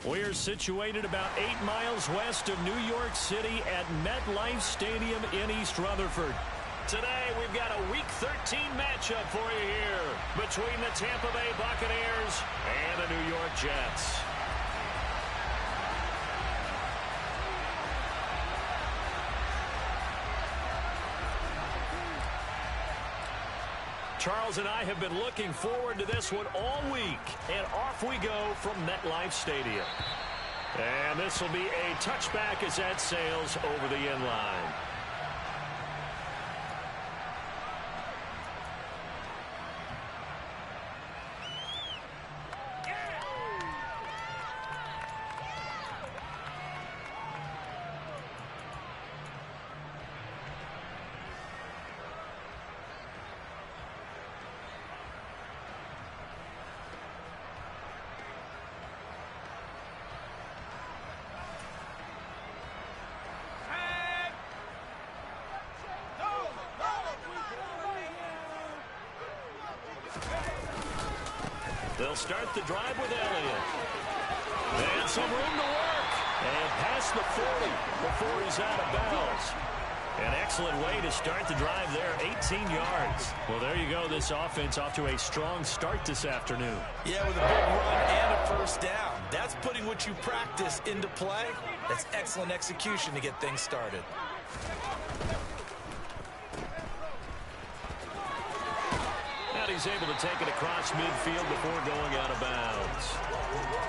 We're situated about 8 miles west of New York City at MetLife Stadium in East Rutherford. Today, we've got a Week 13 matchup for you here between the Tampa Bay Buccaneers and the New York Jets. Charles and I have been looking forward to this one all week, and off we go from MetLife Stadium. And this will be a touchback as that sails over the end line. They'll start the drive with Elliott. And some room to work. And past the 40 before he's out of bounds. An excellent way to start the drive there, 18 yards. Well, there you go. This offense off to a strong start this afternoon. Yeah, with a big run and a first down. That's putting what you practice into play. That's excellent execution to get things started. He's able to take it across midfield before going out of bounds.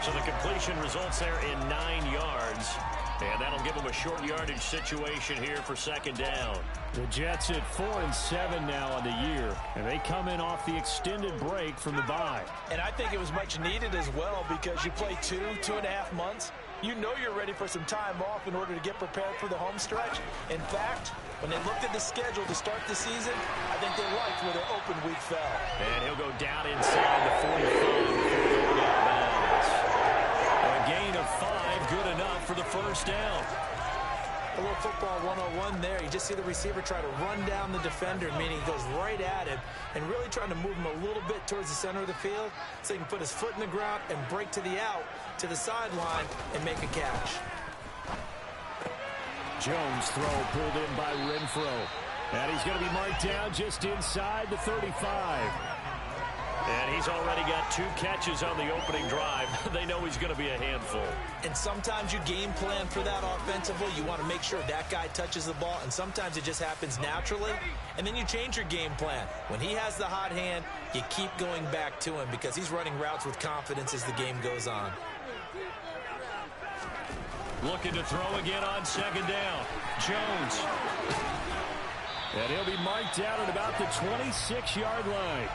So the completion results there in 9 yards. And that'll give them a short yardage situation here for second down. The Jets at 4-7 now on the year. And they come in off the extended break from the bye. And I think it was much needed as well because you play 2.5 months. You know you're ready for some time off in order to get prepared for the home stretch. In fact, when they looked at the schedule to start the season, I think they liked where their open week fell. And he'll go down inside the 45 before going out of bounds. A gain of 5, good enough for the first down. A little football 101 there. You just see the receiver try to run down the defender, meaning he goes right at him and really trying to move him a little bit towards the center of the field so he can put his foot in the ground and break to the out, to the sideline, and make a catch. Jones throw pulled in by Renfro. And he's going to be marked down just inside the 35. And he's already got 2 catches on the opening drive. They know he's going to be a handful. And sometimes you game plan for that offensively. You want to make sure that guy touches the ball, and sometimes it just happens naturally. And then you change your game plan. When he has the hot hand, you keep going back to him because he's running routes with confidence as the game goes on. Looking to throw again on second down. Jones. And he'll be marked down at about the 26-yard line.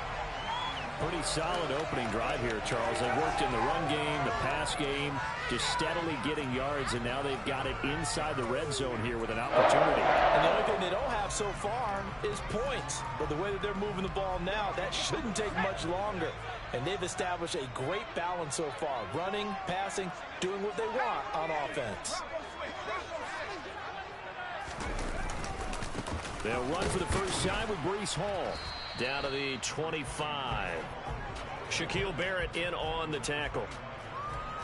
Pretty solid opening drive here, Charles. They worked in the run game, the pass game, just steadily getting yards, and now they've got it inside the red zone here with an opportunity. And the only thing they don't have so far is points. But the way that they're moving the ball now, that shouldn't take much longer. And they've established a great balance so far. Running, passing, doing what they want on offense. They'll run for the first time with Breece Hall. Down to the 25. Shaquille Barrett in on the tackle.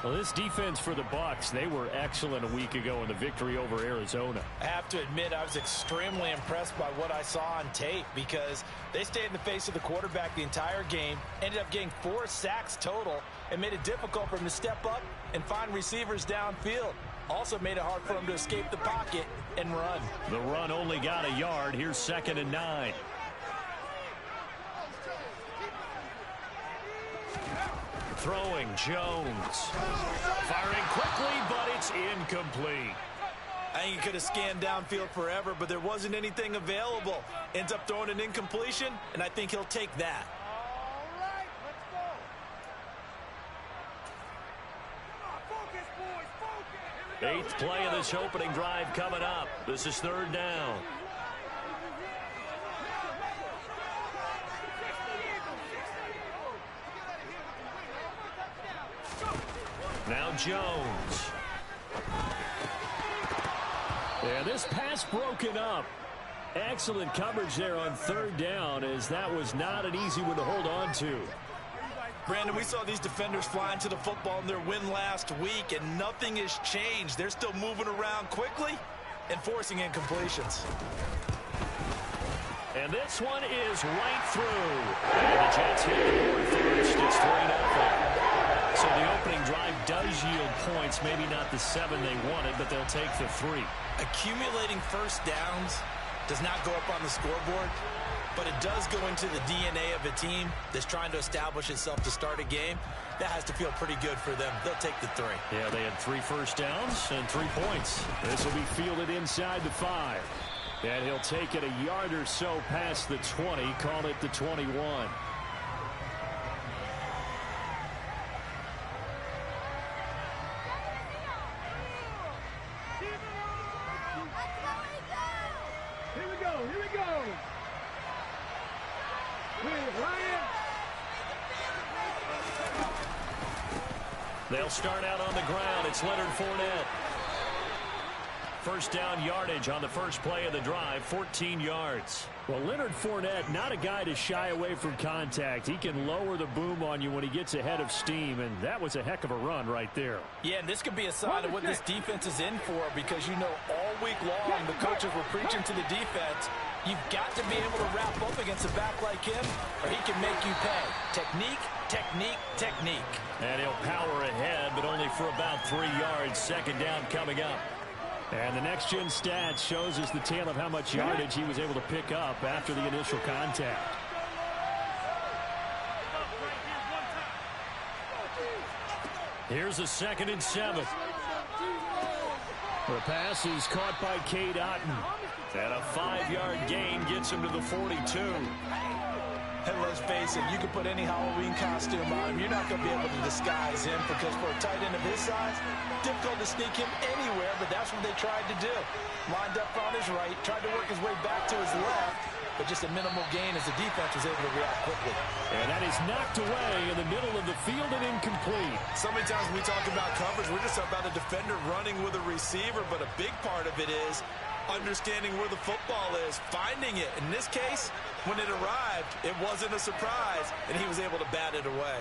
Well, this defense for the Bucs, they were excellent a week ago in the victory over Arizona. I have to admit, I was extremely impressed by what I saw on tape because they stayed in the face of the quarterback the entire game, ended up getting 4 sacks total, and made it difficult for him to step up and find receivers downfield. Also made it hard for him to escape the pocket and run. The run only got a yard. Here's 2nd and 9. Throwing, Jones. Firing quickly, but it's incomplete. I think he could have scanned downfield forever, but there wasn't anything available. Ends up throwing an incompletion, and I think he'll take that. All right, let's go. 8th play of this opening drive coming up. This is 3rd down. Now Jones. Yeah, this pass broken up. Excellent coverage there on 3rd down, as that was not an easy one to hold on to. Brandon, we saw these defenders flying to the football in their win last week, and nothing has changed. They're still moving around quickly and forcing incompletions. And this one is right through. And the Jets hit the board first. It's 3-0. So the opening drive does yield points. Maybe not the 7 they wanted, but they'll take the 3. Accumulating first downs does not go up on the scoreboard, but it does go into the DNA of a team that's trying to establish itself to start a game. That has to feel pretty good for them. They'll take the 3. Yeah, they had 3 first downs and 3 points. This will be fielded inside the 5. And he'll take it a yard or so past the 20, call it the 21. Here we go. Here we go. With Ryan. They'll start out on the ground. It's Leonard Fournette. First down yardage on the first play of the drive, 14 yards. Well, Leonard Fournette, not a guy to shy away from contact. He can lower the boom on you when he gets ahead of steam, and that was a heck of a run right there. Yeah, and this could be a sign of what this defense is in for, because you know all week long the coaches were preaching to the defense, you've got to be able to wrap up against a back like him, or he can make you pay. Technique, technique, technique. And he'll power ahead, but only for about 3 yards. Second down coming up. And the next-gen stats shows us the tale of how much yardage he was able to pick up after the initial contact. Here's a 2nd and 7. The pass is caught by Cade Otton. And a 5-yard gain gets him to the 42. And let's face it, you can put any Halloween costume on him. You're not going to be able to disguise him, because for a tight end of his size, difficult to sneak him anywhere, but that's what they tried to do. Lined up on his right, tried to work his way back to his left, but just a minimal gain as the defense was able to react quickly. And that is knocked away in the middle of the field and incomplete. So many times when we talk about coverage, we're just about a defender running with a receiver, but a big part of it is understanding where the football is, finding it. In this case, when it arrived, it wasn't a surprise, and he was able to bat it away.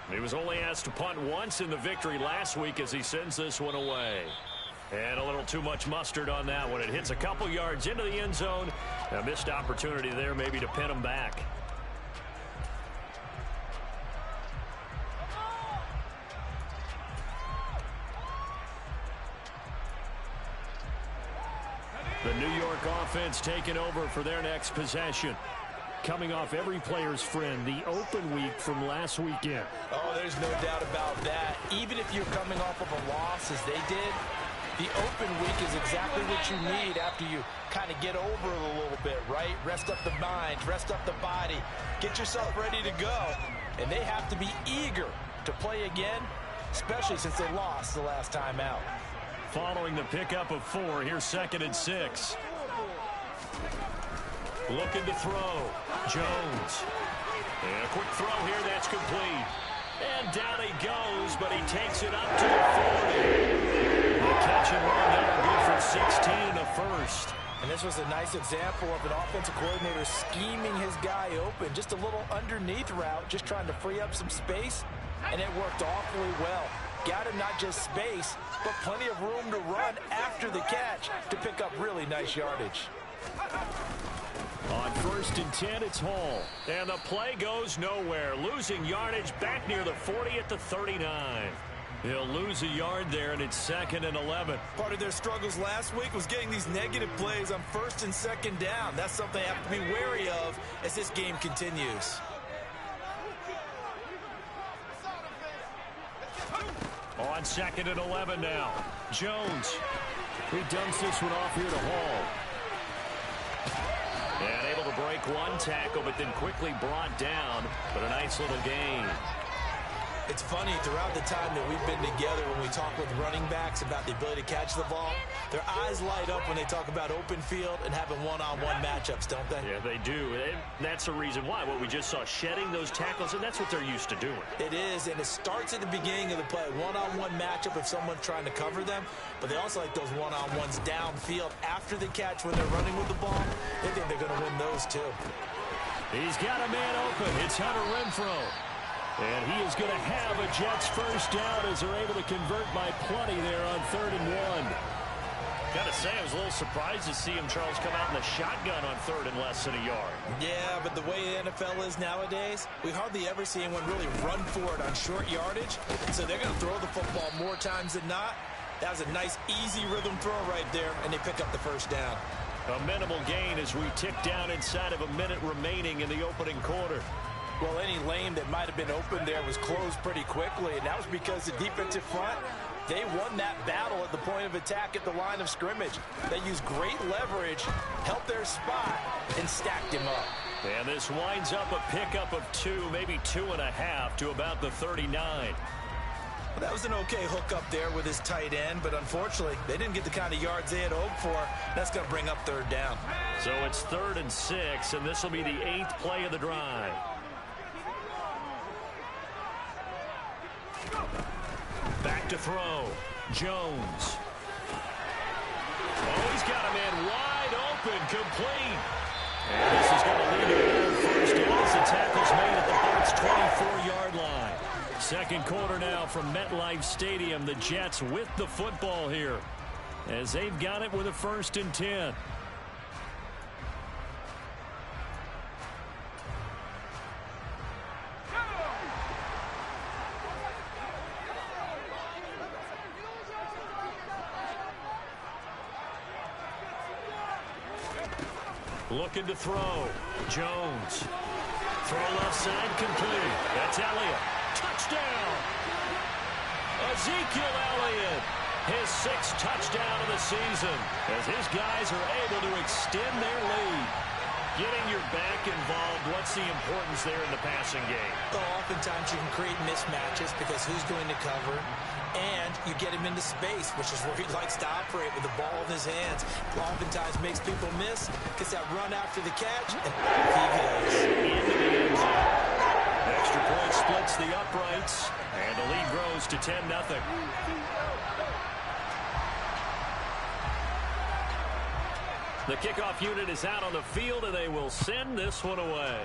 He was only asked to punt once in the victory last week as he sends this one away. And a little too much mustard on that one. It hits a couple yards into the end zone. A missed opportunity there maybe to pin him back. The New York offense taking over for their next possession. Coming off every player's friend, the open week from last weekend. Oh, there's no doubt about that. Even if you're coming off of a loss as they did, the open week is exactly what you need after you kind of get over it a little bit, right? Rest up the mind, rest up the body, get yourself ready to go. And they have to be eager to play again, especially since they lost the last time out. Following the pickup of 4, here's 2nd and 6. Looking to throw. Jones. And a quick throw here, that's complete. And down he goes, but he takes it up to the 40. The catch and run there, good for 16 and a first. And this was a nice example of an offensive coordinator scheming his guy open. Just a little underneath route, just trying to free up some space, and it worked awfully well. Got him not just space, but plenty of room to run after the catch to pick up really nice yardage. On 1st and 10, it's Hall. And the play goes nowhere. Losing yardage back near the 40 at the 39. He'll lose a yard there, and it's 2nd and 11. Part of their struggles last week was getting these negative plays on 1st and 2nd down. That's something they have to be wary of as this game continues. On 2nd and 11 now. Jones. He dumps this one off here to Hall. And able to break one tackle, but then quickly brought down. But a nice little gain. It's funny, throughout the time that we've been together, when we talk with running backs about the ability to catch the ball, their eyes light up when they talk about open field and having one-on-one matchups, don't they? Yeah, they do. And that's the reason why. What we just saw, shedding those tackles, and that's what they're used to doing. It is, and it starts at the beginning of the play. One-on-one matchup if someone's trying to cover them, but they also like those one-on-ones downfield after the catch when they're running with the ball. They think they're going to win those too. He's got a man open. It's Hunter Renfrow. And he is going to have a Jets first down as they're able to convert by plenty there on 3rd and 1. Gotta say, I was a little surprised to see him, Charles, come out in the shotgun on 3rd and less than a yard. Yeah, but the way the NFL is nowadays, we hardly ever see anyone really run for it on short yardage. So they're going to throw the football more times than not. That was a nice, easy rhythm throw right there, and they pick up the first down. A minimal gain as we tick down inside of a minute remaining in the opening quarter. Well, any lane that might have been open there was closed pretty quickly, and that was because the defensive front, they won that battle at the point of attack at the line of scrimmage. They used great leverage, helped their spot, and stacked him up. And this winds up a pickup of 2, maybe 2.5 to about the 39. Well, that was an okay hook up there with his tight end, but unfortunately, they didn't get the kind of yards they had hoped for. That's going to bring up 3rd down. So it's 3rd and 6, and this will be the 8th play of the drive. Back to throw. Jones. Oh, he's got a man wide open, complete. And this is going to lead to a first down as the tackle's made at the Bucs' 24-yard line. Second quarter now from MetLife Stadium. The Jets with the football here as they've got it with a 1st and 10. Looking to throw. Jones. Throw left side, complete. That's Elliott. Touchdown. Ezekiel Elliott. His 6th touchdown of the season as his guys are able to extend their lead. Getting your back involved, what's the importance there in the passing game? Well, oftentimes you can create mismatches because who's going to cover, and you get him into space, which is where he likes to operate with the ball in his hands. Oftentimes makes people miss, gets that run after the catch, and off he goes. Into the end zone. Extra point splits the uprights, and the lead grows to 10-0. The kickoff unit is out on the field, and they will send this one away.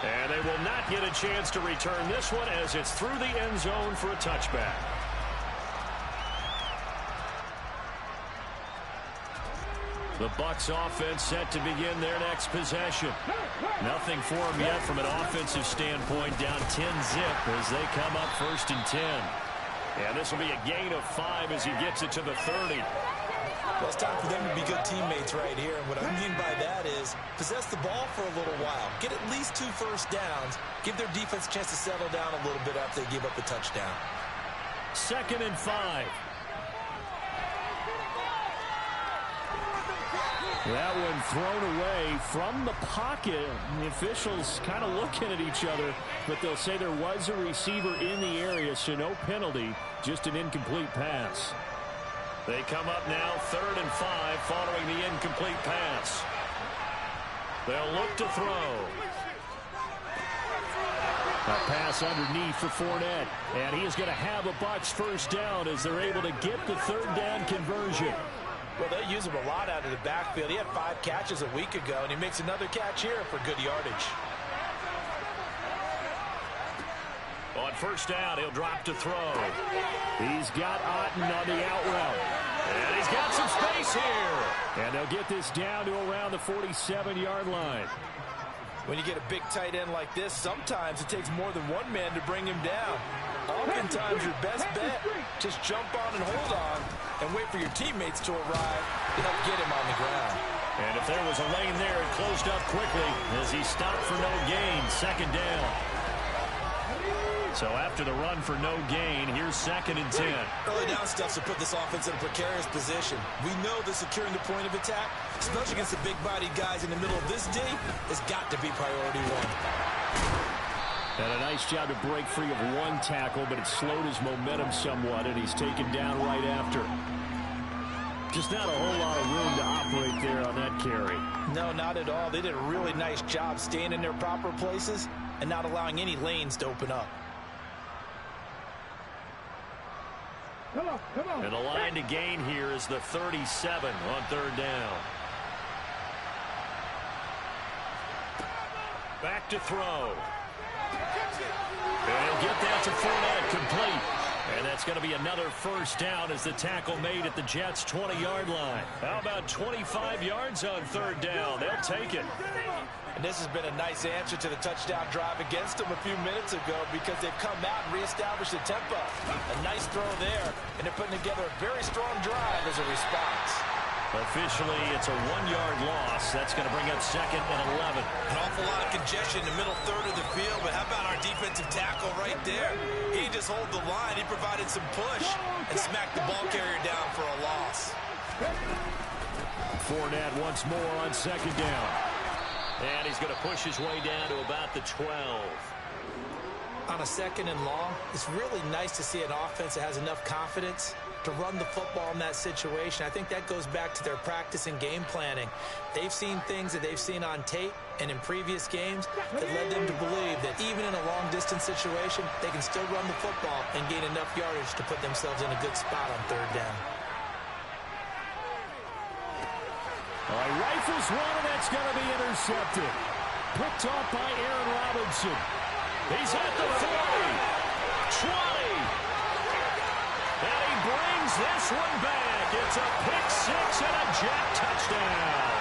And they will not get a chance to return this one as it's through the end zone for a touchback. The Bucs offense set to begin their next possession. Nothing for them yet from an offensive standpoint, down 10-zip as they come up 1st and 10. And this will be a gain of 5 as he gets it to the 30. Well, it's time for them to be good teammates right here. And what I mean by that is possess the ball for a little while. Get at least 2 first downs. Give their defense a chance to settle down a little bit after they give up the touchdown. 2nd and 5. That one thrown away from the pocket. The officials kind of looking at each other, but they'll say there was a receiver in the area, so no penalty, just an incomplete pass. They come up now 3rd and 5 following the incomplete pass. They'll look to throw. A pass underneath for Fournette, and he is going to have a Bucs first down as they're able to get the 3rd down conversion. Well, they use him a lot out of the backfield. He had 5 catches a week ago, and he makes another catch here for good yardage. On 1st down, he'll drop to throw. He's got Otten on the out route. And he's got some space here. And they'll get this down to around the 47-yard line. When you get a big tight end like this, sometimes it takes more than one man to bring him down. Oftentimes, your best bet, just jump on and hold on and wait for your teammates to arrive to help get him on the ground. And if there was a lane there, it closed up quickly as he stopped for no gain. 2nd down. So after the run for no gain, here's 2nd and 10. Early down stuff to put this offense in a precarious position. We know that securing the point of attack, especially against the big-bodied guys in the middle of this day, has got to be priority 1. And a nice job to break free of 1 tackle, but it slowed his momentum somewhat, and he's taken down right after. Just not a whole lot of room to operate there on that carry. No, not at all. They did a really nice job staying in their proper places and not allowing any lanes to open up. Come on, come on. And the line to gain here is the 37 on 3rd down. Back to throw. And he'll get that to Fournette, complete. And that's going to be another first down as the tackle made at the Jets' 20-yard line. How about 25 yards on third down? They'll take it. And this has been a nice answer to the touchdown drive against them a few minutes ago because they've come out and reestablished the tempo. A nice throw there, and they're putting together a very strong drive as a response. Officially, it's a 1-yard loss. That's going to bring up 2nd and 11. An awful lot of congestion in the middle third of the field, but how about our defensive tackle right there? He just hold the line. He provided some push and smacked the ball carrier down for a loss. Fournette once more on 2nd down. And he's going to push his way down to about the 12. On a 2nd and long, it's really nice to see an offense that has enough confidence to run the football in that situation. I think that goes back to their practice and game planning. They've seen things that they've seen on tape and in previous games that led them to believe that even in a long-distance situation, they can still run the football and gain enough yardage to put themselves in a good spot on third down. All right, rifles one, and that's going to be intercepted. Picked off by Aaron Robinson. He's at the 40, 20. And he brings this one back. It's a pick six and a Jet touchdown.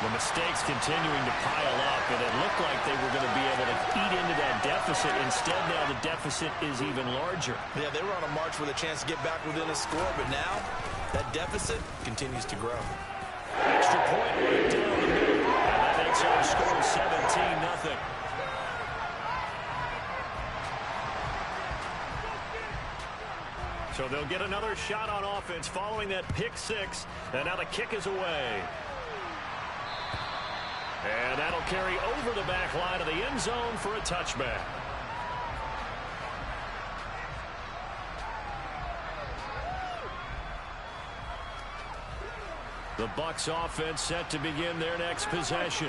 The mistakes continuing to pile up, and it looked like they were going to be able to eat into that deficit. Instead, now the deficit is even larger. Yeah, they were on a march with a chance to get back within a score, but now that deficit continues to grow. Extra point right down the middle. And that makes our score 17-0. So they'll get another shot on offense following that pick six. And now the kick is away. And that'll carry over the back line of the end zone for a touchback. The Bucs offense set to begin their next possession.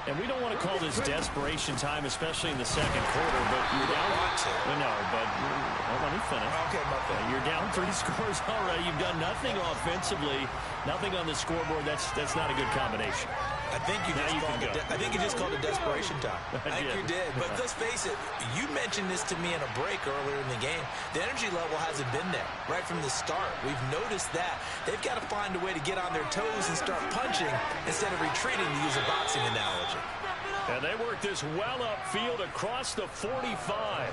And we don't want to call this desperation time, especially in the second quarter, but you're down. No, but let me finish. Okay, my bad. You're down 3 scores already. You've done nothing offensively, nothing on the scoreboard. That's not a good combination. I think you just called it desperation time. I think you did. But let's face it, you mentioned this to me in a break earlier in the game. The energy level hasn't been there right from the start. We've noticed that. They've got to find a way to get on their toes and start punching instead of retreating, to use a boxing analogy. And they work this well upfield across the 45.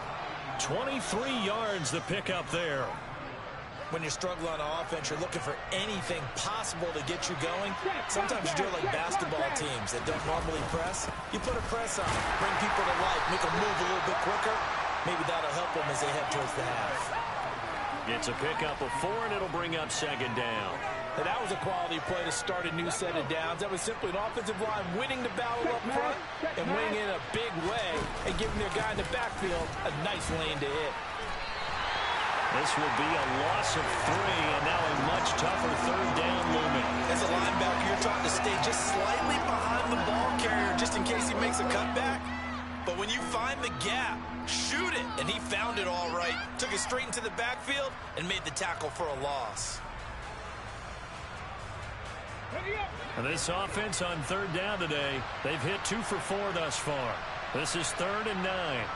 23 yards the pickup there. When you're struggling on offense, you're looking for anything possible to get you going. Sometimes you do it like basketball teams that don't normally press. You put a press on, bring people to life, make them move a little bit quicker. Maybe that'll help them as they head towards the half. It's a pickup of 4, and it'll bring up 2nd down. And that was a quality play to start a new set of downs. That was simply an offensive line winning the battle up front and winning in a big way and giving their guy in the backfield a nice lane to hit. This will be a loss of 3, and now a much tougher third down looming. As a linebacker, you're taught to stay just slightly behind the ball carrier just in case he makes a cutback. But when you find the gap, shoot it. And he found it all right. Took it straight into the backfield and made the tackle for a loss. And this offense on third down today, they've hit 2 for 4 thus far. This is 3rd and 9.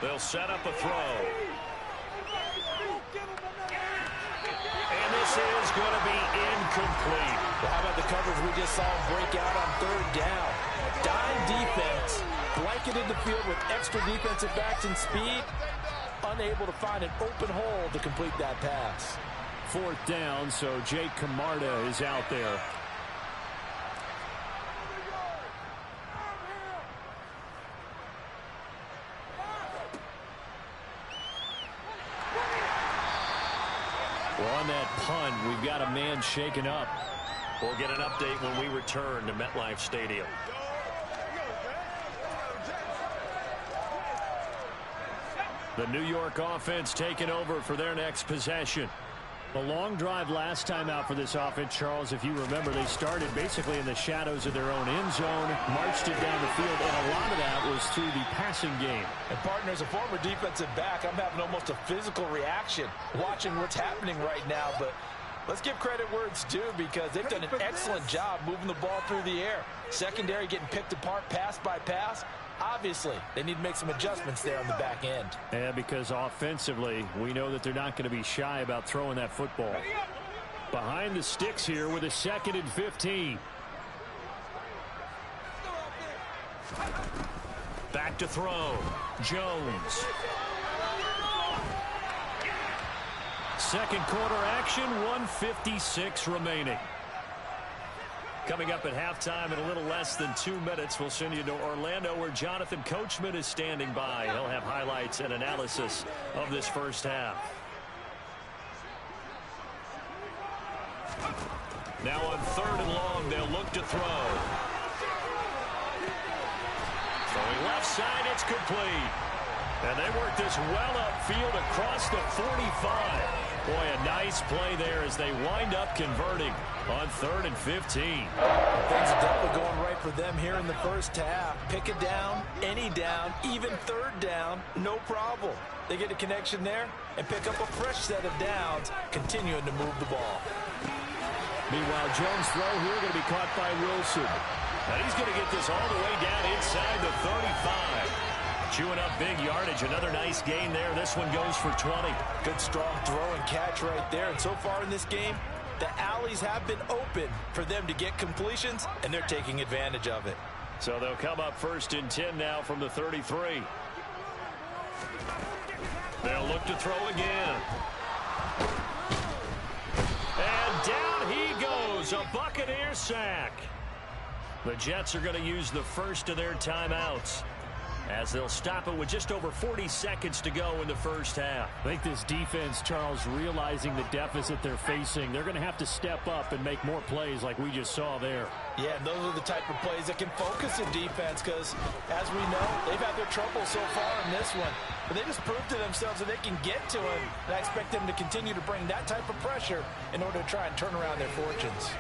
They'll set up a throw. And this is going to be incomplete. Well, how about the coverage we just saw him break out on third down? Dime defense, blanketed the field with extra defensive backs and speed, unable to find an open hole to complete that pass. 4th down, so Jake Camarda is out there. Well, on that punt, we've got a man shaken up. We'll get an update when we return to MetLife Stadium. The New York offense taking over for their next possession. A long drive last time out for this offense, Charles. If you remember, they started basically in the shadows of their own end zone, marched it down the field, and a lot of that was through the passing game. And partner, as a former defensive back, I'm having almost a physical reaction watching what's happening right now. But Let's give credit where it's due because they've done an excellent job moving the ball through the air. Secondary getting picked apart pass by pass. Obviously, they need to make some adjustments there on the back end. Yeah, because offensively, we know that they're not going to be shy about throwing that football. Behind the sticks here with a 2nd and 15. Back to throw. Jones. Second quarter action, 1:56 remaining. Coming up at halftime in a little less than 2 minutes, we'll send you to Orlando where Jonathan Coachman is standing by. He'll have highlights and analysis of this first half. Now on 3rd and long, they'll look to throw. Throwing left side, it's complete. And they work this well upfield across the 45. Boy, a nice play there as they wind up converting on 3rd and 15. Things are definitely going right for them here in the first half. Pick it down, any down, even 3rd down, no problem. They get a connection there and pick up a fresh set of downs, continuing to move the ball. Meanwhile, Jones' throw here going to be caught by Wilson. And he's going to get this all the way down inside the 35. Chewing up big yardage. Another nice gain there. This one goes for 20. Good strong throw and catch right there. And so far in this game, the alleys have been open for them to get completions, and they're taking advantage of it. So they'll come up 1st and 10 now from the 33. They'll look to throw again. And down he goes. A Buccaneer sack. The Jets are going to use the first of their timeouts as they'll stop it with just over 40 seconds to go in the first half. I think this defense, Charles, realizing the deficit they're facing, they're going to have to step up and make more plays like we just saw there. Yeah, and those are the type of plays that can focus in defense because, as we know, they've had their trouble so far in this one. But they just proved to themselves that they can get to him, and I expect them to continue to bring that type of pressure in order to try and turn around their fortunes.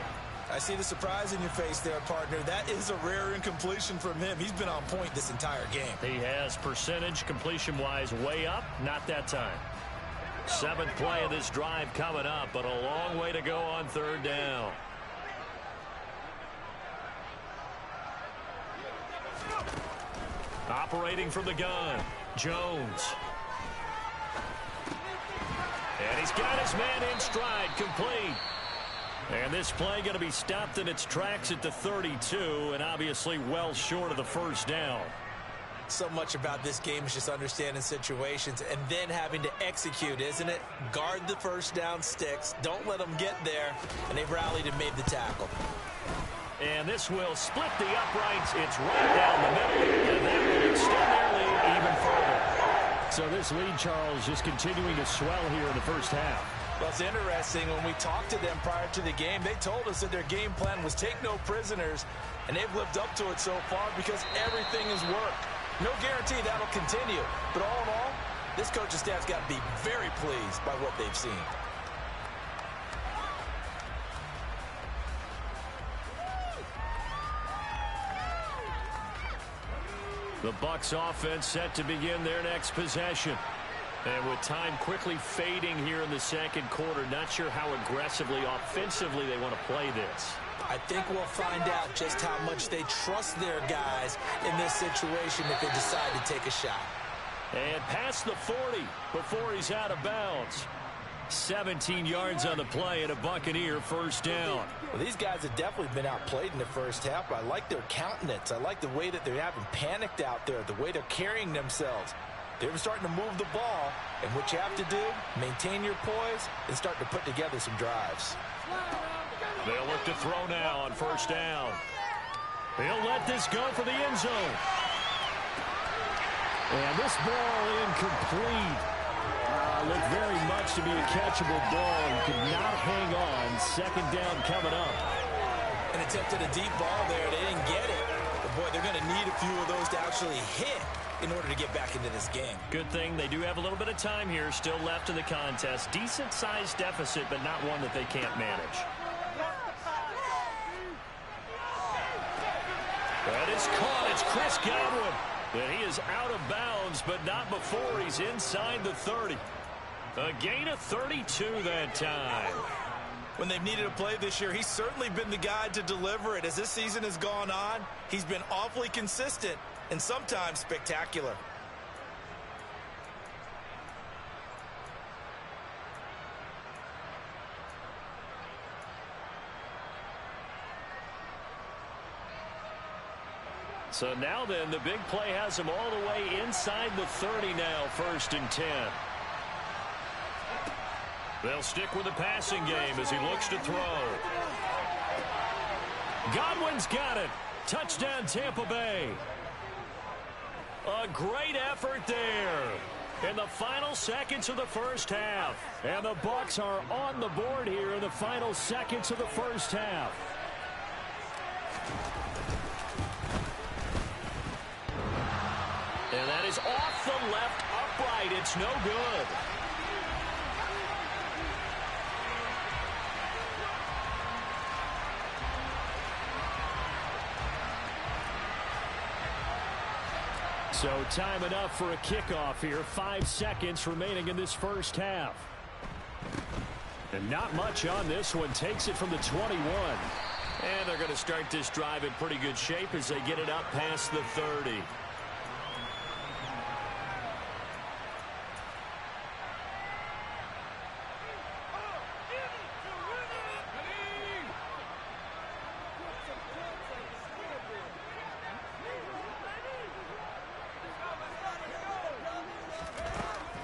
I see the surprise in your face there, partner. That is a rare incompletion from him. He's been on point this entire game. He has percentage completion-wise way up. Not that time. 7th play of this drive coming up, but a long way to go on 3rd down. Operating from the gun, Jones. And he's got his man in stride, complete. And this play going to be stopped in its tracks at the 32, and obviously well short of the 1st down. So much about this game is just understanding situations and then having to execute, isn't it? Guard the 1st down sticks. Don't let them get there. And they've rallied and made the tackle. And this will split the uprights. It's right down the middle, and that will extend their lead even further. So this lead, Charles, just continuing to swell here in the first half. Well, it's interesting. When we talked to them prior to the game, they told us that their game plan was take no prisoners, and they've lived up to it so far because everything has worked. No guarantee that'll continue. But all in all, this coaching staff's got to be very pleased by what they've seen. The Bucs offense set to begin their next possession. And with time quickly fading here in the 2nd quarter, not sure how aggressively, offensively they want to play this. I think we'll find out just how much they trust their guys in this situation if they decide to take a shot. And past the 40 before he's out of bounds. 17 yards on the play and a Buccaneer 1st down. Well, these guys have definitely been outplayed in the first half, but I like their countenance. I like the way that they haven't panicked out there, the way they're carrying themselves. They're starting to move the ball, and what you have to do, maintain your poise and start to put together some drives. They'll look to throw now on 1st down. He'll let this go for the end zone. And this ball incomplete. Looked very much to be a catchable ball. He could not hang on. 2nd down coming up. And attempted a deep ball there. They didn't get it. But, boy, they're going to need a few of those to actually hit in order to get back into this game. Good thing they do have a little bit of time here still left in the contest. Decent-sized deficit, but not one that they can't manage. That is caught. It's Chris Godwin. And he is out of bounds, but not before he's inside the 30. A gain of 32 that time. when they've needed a play this year, he's certainly been the guy to deliver it. As this season has gone on, he's been awfully consistent and sometimes spectacular. So now then, the big play has him all the way inside the 30 now, 1st and 10. They'll stick with the passing game as he looks to throw. Godwin's got it. Touchdown, Tampa Bay. A great effort there in the final seconds of the first half. And the Bucs are on the board here in the final seconds of the first half. And that is off the left upright. It's no good. So time enough for a kickoff here. 5 seconds remaining in this first half. And not much on this one. Takes it from the 21. And they're going to start this drive in pretty good shape as they get it up past the 30.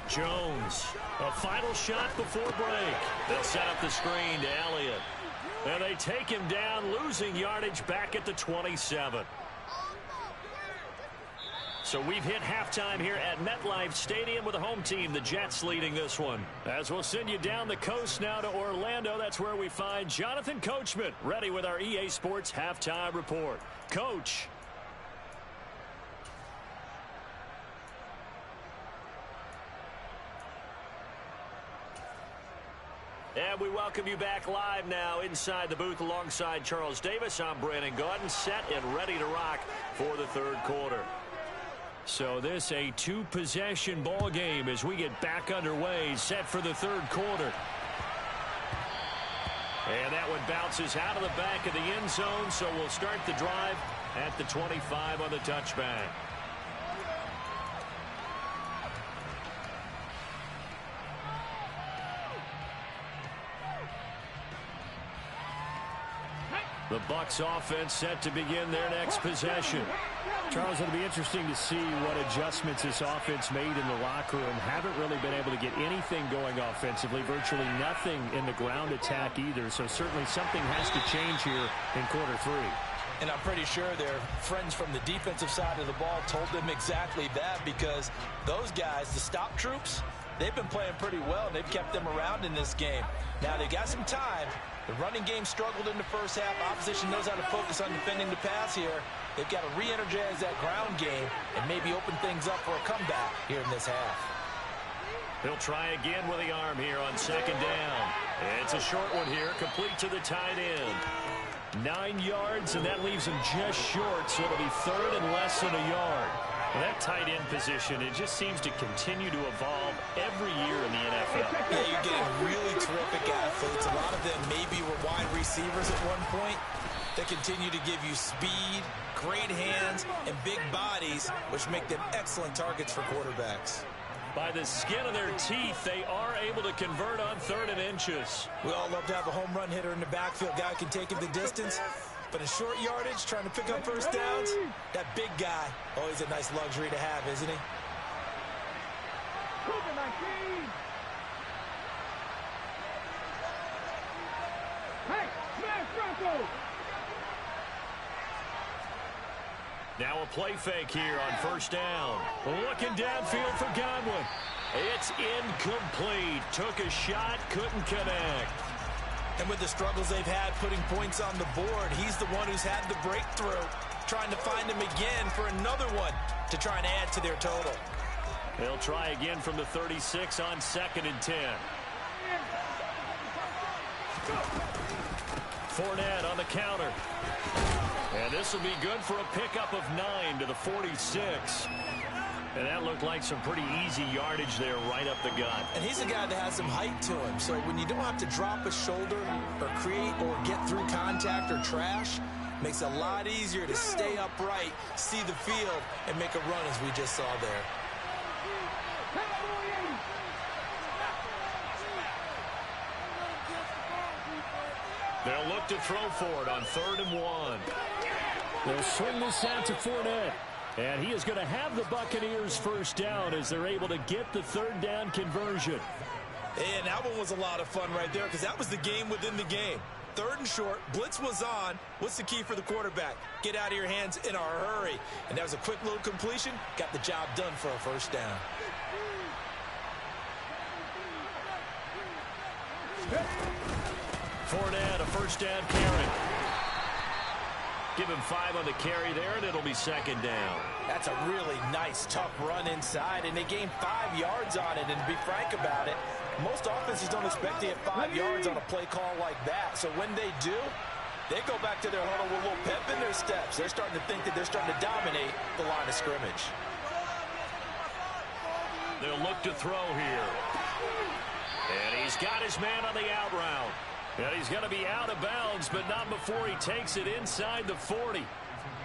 Jones, a final shot before break. They'll set up the screen to Elliott. And they take him down, losing yardage back at the 27. So we've hit halftime here at MetLife Stadium with the home team, the Jets, leading this one. As we'll send you down the coast now to Orlando, that's where we find Jonathan Coachman, ready with our EA Sports halftime report. Coach. And we welcome you back live now inside the booth alongside Charles Davis. I'm Brandon Gaudin, set and ready to rock for the third quarter. So this a two-possession ball game as we get back underway, set for the third quarter. And that one bounces out of the back of the end zone, so we'll start the drive at the 25 on the touchback. The Bucs offense set to begin their next possession. Charles, it'll be interesting to see what adjustments this offense made in the locker room. Haven't really been able to get anything going offensively, virtually nothing in the ground attack either. So certainly something has to change here in quarter 3. And I'm pretty sure their friends from the defensive side of the ball told them exactly that, because those guys, the stop troops, they've been playing pretty well, and they've kept them around in this game. Now, they got some time. The running game struggled in the first half. Opposition knows how to focus on defending the pass here. They've got to re-energize that ground game and maybe open things up for a comeback here in this half. He'll try again with the arm here on second down. It's a short one here, complete to the tight end. 9 yards, and that leaves him just short, so it'll be third and less than a yard. Well, that tight end position, it just seems to continue to evolve every year in the NFL. Yeah, you're getting really terrific athletes. A lot of them maybe were wide receivers at one point. They continue to give you speed, great hands, and big bodies, which make them excellent targets for quarterbacks. By the skin of their teeth, they are able to convert on 3rd and inches. We all love to have a home run hitter in the backfield. Guy can take it the distance. But in short yardage, trying to pick up first downs, that big guy, always a nice luxury to have, isn't he? Hey, smash Bronco! Now a play fake here on first down. Looking downfield for Godwin. It's incomplete. Took a shot, couldn't connect. And with the struggles they've had putting points on the board, he's the one who's had the breakthrough, trying to find him again for another one to try and add to their total. They'll try again from the 36 on 2nd and 10. Fournette on the counter. And this will be good for a pickup of 9 to the 46. And that looked like some pretty easy yardage there right up the gut. And he's a guy that has some height to him. So when you don't have to drop a shoulder or create or get through contact or trash, makes it a lot easier to stay upright, see the field, and make a run as we just saw there. They'll look to throw for it on 3rd and 1. They'll swing this out to Fournette. And he is going to have the Buccaneers first down as they're able to get the 3rd down conversion. And that one was a lot of fun right there because that was the game within the game. 3rd and short, blitz was on. What's the key for the quarterback? Get out of your hands in a hurry. And that was a quick little completion. Got the job done for a first down. Fournette, a first down carry. Give him 5 on the carry there, and it'll be 2nd down. That's a really nice, tough run inside, and they gained 5 yards on it. And to be frank about it, most offenses don't expect to get 5 yards on a play call like that. So when they do, they go back to their huddle with a little pep in their steps. They're starting to think that they're starting to dominate the line of scrimmage. They'll look to throw here. And he's got his man on the out route. And he's going to be out of bounds, but not before he takes it inside the 40.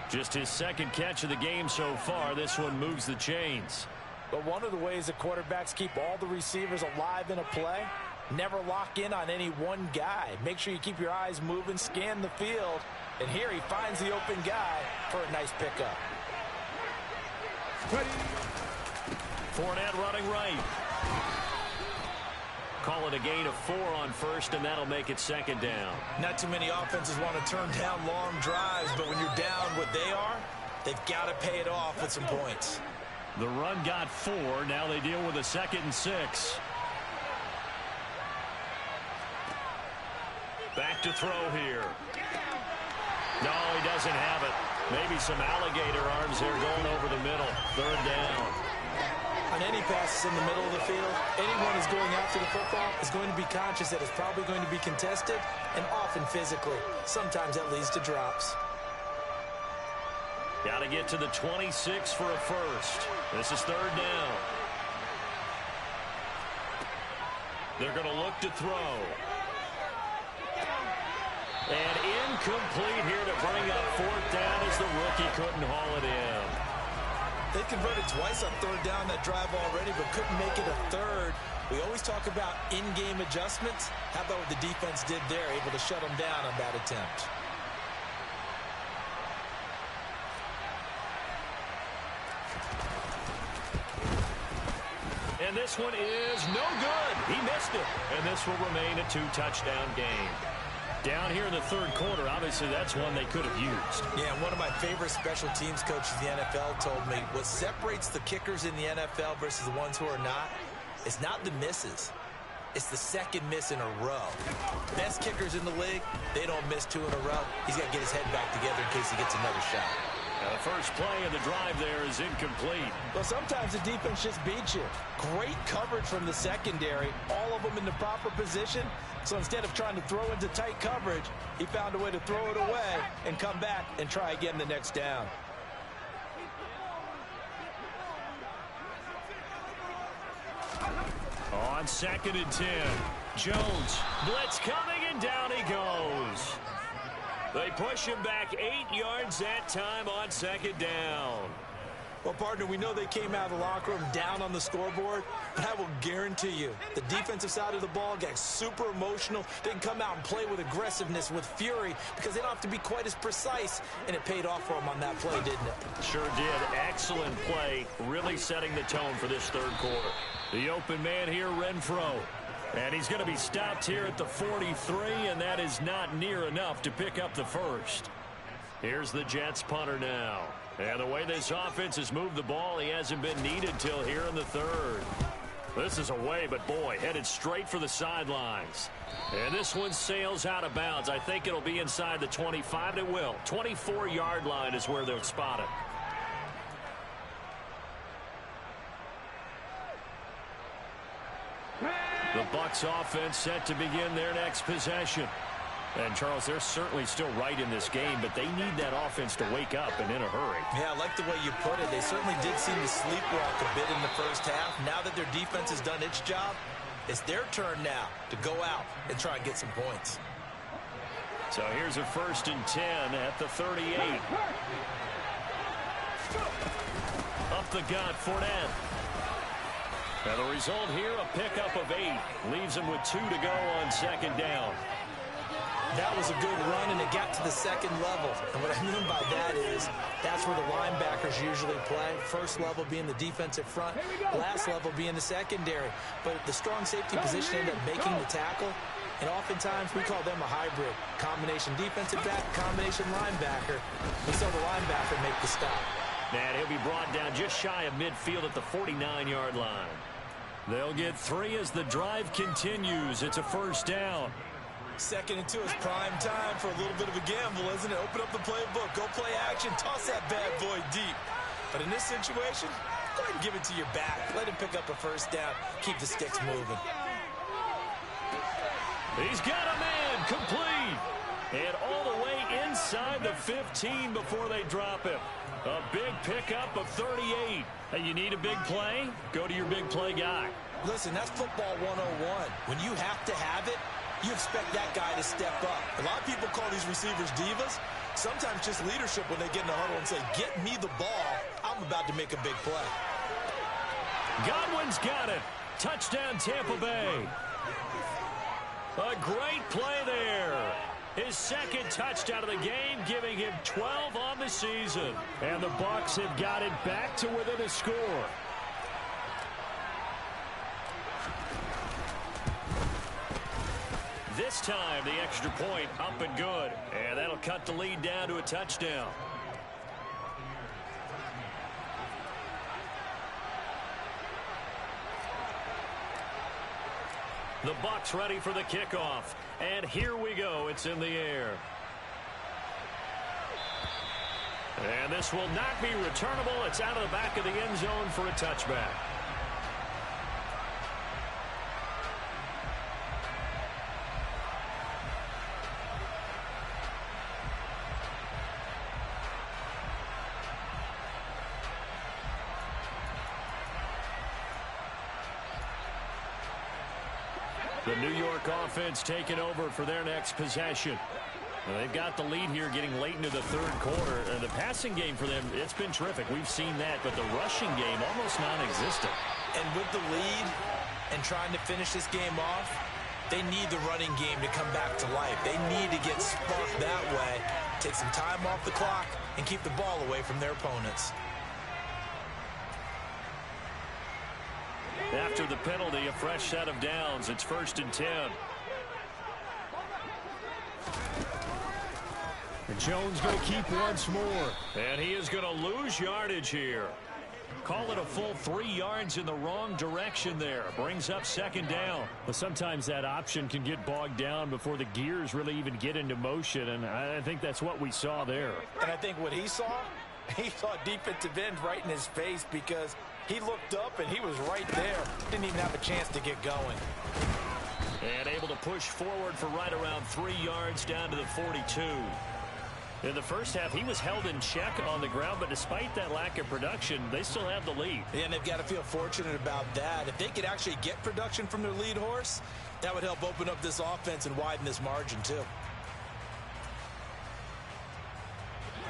Just his 2nd catch of the game so far. This one moves the chains. But one of the ways that quarterbacks keep all the receivers alive in a play, never lock in on any one guy. Make sure you keep your eyes moving, scan the field. And here he finds the open guy for a nice pickup. Fournette running right. Call it a gain of 4 on 1st, and that'll make it 2nd down. Not too many offenses want to turn down long drives, but when you're down what they are, they've got to pay it off with some points. The run got 4. Now they deal with a 2nd and 6. Back to throw here. No, he doesn't have it. Maybe some alligator arms there going over the middle. 3rd down. On any passes in the middle of the field, anyone who's going after the football is going to be conscious that it's probably going to be contested and often physically. Sometimes that leads to drops. Got to get to the 26 for a first. This is 3rd down. They're going to look to throw. And incomplete here to bring up 4th down as the rookie couldn't haul it in. They converted twice on 3rd down that drive already, but couldn't make it a 3rd. We always talk about in-game adjustments. How about what the defense did there, able to shut them down on that attempt? And this one is no good. He missed it. And this will remain a 2-touchdown game. Down here in the 3rd quarter, obviously that's one they could have used. Yeah, and one of my favorite special teams coaches in the NFL told me what separates the kickers in the NFL versus the ones who are not, it's not the misses. It's the 2nd miss in a row. Best kickers in the league, they don't miss 2 in a row. He's got to get his head back together in case he gets another shot. Now the first play of the drive there is incomplete. Well, sometimes the defense just beats you. Great coverage from the secondary, all of them in the proper position. So instead of trying to throw into tight coverage, he found a way to throw it away and come back and try again the next down. On 2nd and 10, Jones, blitz coming, and down he goes. They push him back 8 yards that time on 2nd down. Well, partner, we know they came out of the locker room down on the scoreboard, but I will guarantee you the defensive side of the ball got super emotional. They can come out and play with aggressiveness, with fury, because they don't have to be quite as precise, and it paid off for them on that play, didn't it? Sure did. Excellent play, really setting the tone for this 3rd quarter. The open man here, Renfro. And he's going to be stopped here at the 43, and that is not near enough to pick up the first. Here's the Jets punter now. And the way this offense has moved the ball, he hasn't been needed till here in the 3rd. This is away, but boy, headed straight for the sidelines. And this one sails out of bounds. I think it'll be inside the 25. It will. 24-yard line is where they'll spot it. The Bucs offense set to begin their next possession. And, Charles, they're certainly still right in this game, but they need that offense to wake up and in a hurry. Yeah, I like the way you put it. They certainly did seem to sleepwalk a bit in the first half. Now that their defense has done its job, it's their turn now to go out and try and get some points. So here's a 1st and 10 at the 38. Up the gut, Fournette. And the result here, a pickup of 8. Leaves him with 2 to go on 2nd down. That was a good run, and it got to the 2nd level. And what I mean by that is that's where the linebackers usually play. First level being the defensive front, last level being the secondary. But the strong safety position ended up making the tackle, and oftentimes we call them a hybrid. Combination defensive back, combination linebacker. We saw the linebacker make the stop. And he'll be brought down just shy of midfield at the 49-yard line. They'll get 3 as the drive continues. It's a 1st down. 2nd and 2 is prime time for a little bit of a gamble, isn't it? Open up the playbook, go play action, toss that bad boy deep. But in this situation, go ahead and give it to your back. Let him pick up a 1st down. Keep the sticks moving. He's got a man complete. And all the way inside the 15 before they drop him. A big pickup of 38. Hey, you need a big play? Go to your big play guy. Listen, that's football 101. When you have to have it, you expect that guy to step up. A lot of people call these receivers divas. Sometimes just leadership when they get in the huddle and say, get me the ball. I'm about to make a big play. Godwin's got it. Touchdown, Tampa Bay. A great play there. His 2nd touchdown of the game, giving him 12 on the season. And the Bucs have got it back to within a score. This time, the extra point up and good. And that'll cut the lead down to a touchdown. The Bucs ready for the kickoff. And here we go. It's in the air. And this will not be returnable. It's out of the back of the end zone for a touchback. The New York offense taking over for their next possession. Well, they've got the lead here getting late into the 3rd quarter. The passing game for them, it's been terrific. We've seen that, but the rushing game almost non-existent. And with the lead and trying to finish this game off, they need the running game to come back to life. They need to get sparked that way, take some time off the clock, and keep the ball away from their opponents. After the penalty, a fresh set of downs. It's 1st and 10. And Jones going to keep once more. And he is going to lose yardage here. Call it a full 3 yards in the wrong direction there. Brings up 2nd down. But sometimes that option can get bogged down before the gears really even get into motion. And I think that's what we saw there. And I think what he saw defensive end right in his face, because he looked up and he was right there. Didn't even have a chance to get going. And able to push forward for right around 3 yards down to the 42. In the first half, he was held in check on the ground, but despite that lack of production, they still have the lead. Yeah, and they've got to feel fortunate about that. If they could actually get production from their lead horse, that would help open up this offense and widen this margin too.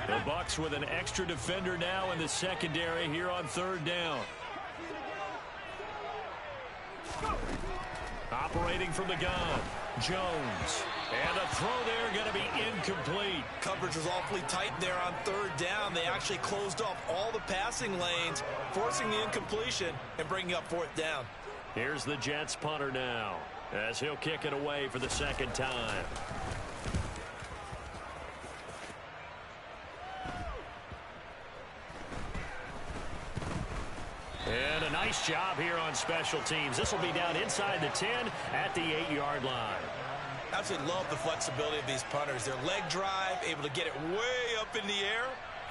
The Bucs with an extra defender now in the secondary here on 3rd down. Operating from the gun, Jones. And the throw there going to be incomplete. Coverage was awfully tight there on 3rd down. They actually closed off all the passing lanes, forcing the incompletion and bringing up 4th down. Here's the Jets punter now, as he'll kick it away for the 2nd time. And a nice job here on special teams. This will be down inside the 10 at the 8-yard line. Absolutely love the flexibility of these punters. Their leg drive, able to get it way up in the air,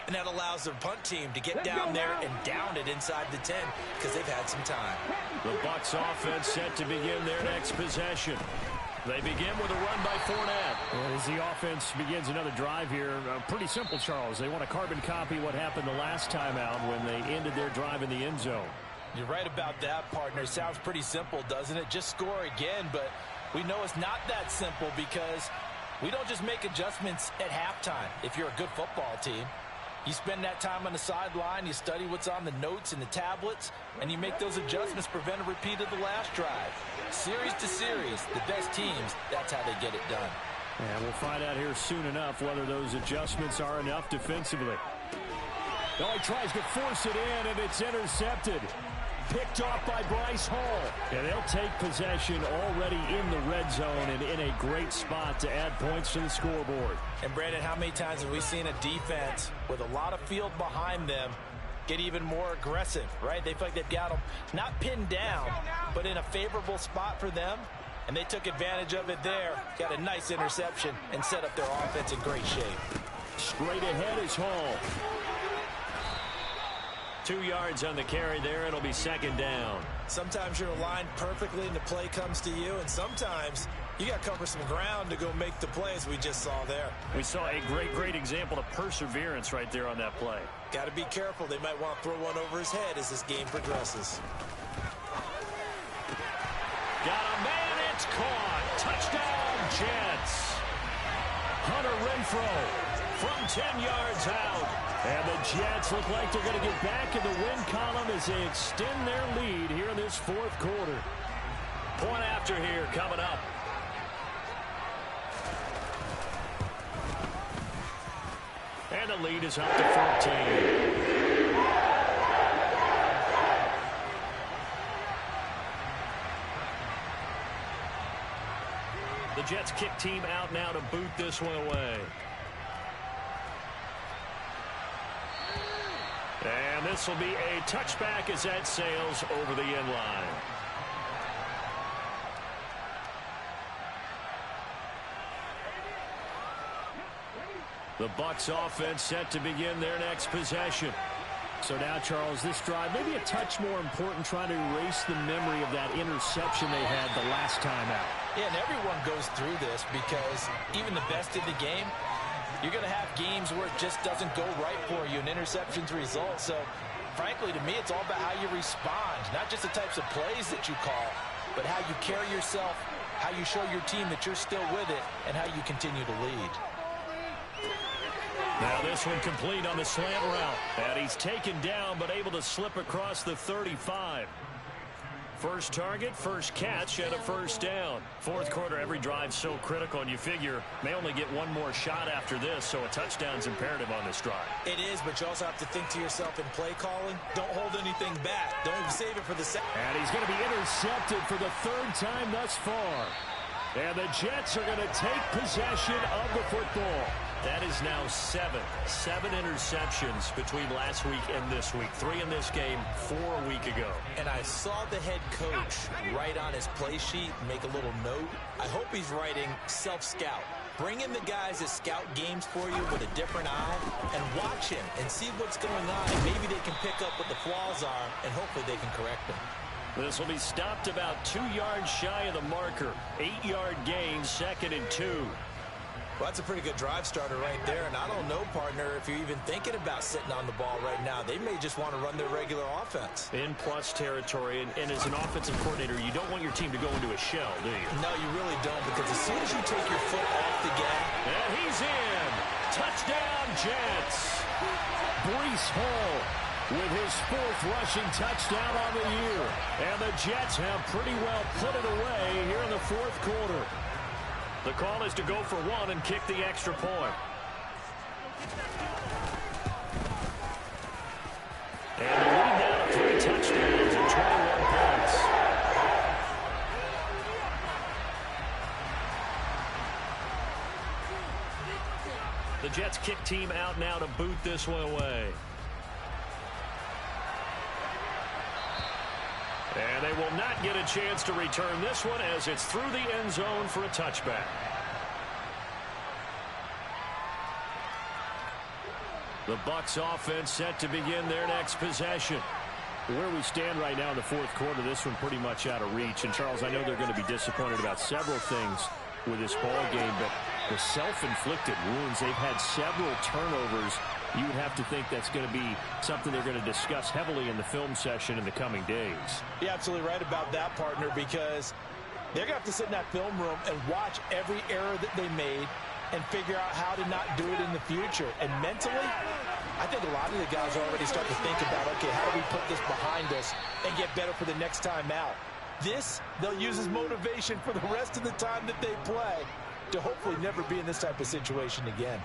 and that allows their punt team to get down there and down it inside the 10 because they've had some time. The Bucs offense set to begin their next possession. They begin with a run by Fournette. And as the offense begins another drive here, pretty simple, Charles. They want to carbon copy what happened the last time out when they ended their drive in the end zone. You're right about that, partner. Sounds pretty simple, doesn't it? Just score again, but we know it's not that simple because we don't just make adjustments at halftime if you're a good football team. You spend that time on the sideline, you study what's on the notes and the tablets, and you make those adjustments to prevent a repeat of the last drive. Series to series, the best teams, that's how they get it done. And we'll find out here soon enough whether those adjustments are enough defensively. Oh, he tries to force it in, and it's intercepted. Picked off by Bryce Hall. And they'll take possession already in the red zone and in a great spot to add points to the scoreboard. And, Brandon, how many times have we seen a defense with a lot of field behind them get even more aggressive, right? They feel like they've got them not pinned down, but in a favorable spot for them. And they took advantage of it there, got a nice interception, and set up their offense in great shape. Straight ahead is Hall. 2 yards on the carry there. It'll be second down. Sometimes you're aligned perfectly and the play comes to you, and sometimes you got to cover some ground to go make the plays we just saw there. We saw a great example of perseverance right there on that play. Got to be careful. They might want to throw one over his head as this game progresses. Got a man. It's caught. Touchdown, Jets. Hunter Renfrow from 10 yards out. And the Jets look like they're going to get back in the win column as they extend their lead here in this fourth quarter. Point after here coming up. And the lead is up to 14. The Jets kick team out now to boot this one away. And this will be a touchback as that sails over the end line. The Bucs offense set to begin their next possession. So now, Charles, this drive maybe a touch more important, trying to erase the memory of that interception they had the last time out. Yeah, and everyone goes through this because even the best in the game, you're going to have games where it just doesn't go right for you, and interceptions result. So, frankly, to me, it's all about how you respond, not just the types of plays that you call, but how you carry yourself, how you show your team that you're still with it, and how you continue to lead. Now this one complete on the slant route. And he's taken down, but able to slip across the 35. First target, first catch, and a first down. Fourth quarter, every drive so critical, and you figure may only get one more shot after this, so a touchdown's imperative on this drive. It is, but you also have to think to yourself in play calling, don't hold anything back. Don't save it for the second. And he's going to be intercepted for the third time thus far. And the Jets are going to take possession of the football. That is now seven interceptions between last week and this week. 3 in this game, 4 a week ago. And I saw the head coach write on his play sheet, make a little note. I hope he's writing self-scout. Bring in the guys that scout games for you with a different eye and watch him and see what's going on. And maybe they can pick up what the flaws are, and hopefully they can correct them. This will be stopped about 2 yards shy of the marker. 8-yard gain, 2nd and 2. Well, that's a pretty good drive starter right there, and I don't know, partner, if you're even thinking about sitting on the ball right now. They may just want to run their regular offense. In plus territory, and as an offensive coordinator, you don't want your team to go into a shell, do you? No, you really don't, because as soon as you take your foot off the gas. And he's in. Touchdown, Jets. Bryce Hall with his 4th rushing touchdown on the year. And the Jets have pretty well put it away here in the fourth quarter. The call is to go for 1 and kick the extra point. And the lead now to 3 touchdowns and 21 points. The Jets kick team out now to boot this one away. And they will not get a chance to return this one as it's through the end zone for a touchback. The Bucs offense set to begin their next possession. Where we stand right now in the fourth quarter, this one pretty much out of reach. And, Charles, I know they're going to be disappointed about several things with this ball game, but the self-inflicted wounds, they've had several turnovers. You would have to think that's going to be something they're going to discuss heavily in the film session in the coming days. You're absolutely right about that, partner, because they're going to have to sit in that film room and watch every error that they made and figure out how to not do it in the future. And mentally, I think a lot of the guys are already starting to think about, okay, how do we put this behind us and get better for the next time out? This, they'll use as motivation for the rest of the time that they play to hopefully never be in this type of situation again.